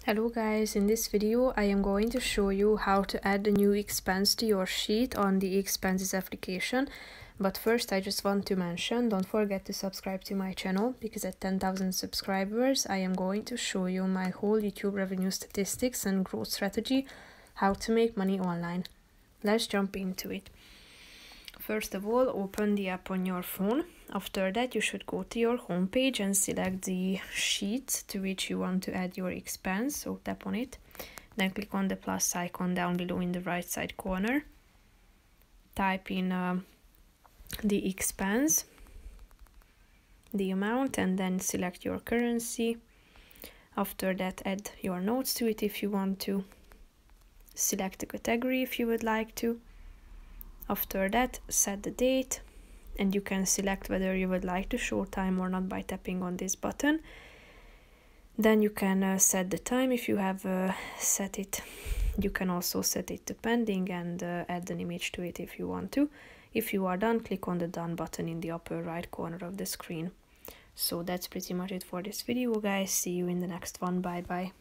Hello guys, in this video I am going to show you how to add a new expense to your sheet on the expenses application. But first I just want to mention, don't forget to subscribe to my channel, because at 10,000 subscribers I am going to show you my whole YouTube revenue statistics and growth strategy, how to make money online. Let's jump into it. First of all, open the app on your phone. After that, you should go to your home page and select the sheet to which you want to add your expense. So tap on it. Then click on the plus icon down below in the right side corner. Type in the expense, the amount, and then select your currency. After that, add your notes to it if you want to. Select the category if you would like to. After that, set the date, and you can select whether you would like to show time or not by tapping on this button. Then you can set the time if you have set it. You can also set it to pending and add an image to it if you want to. If you are done, click on the done button in the upper right corner of the screen. So that's pretty much it for this video, guys. See you in the next one. Bye bye.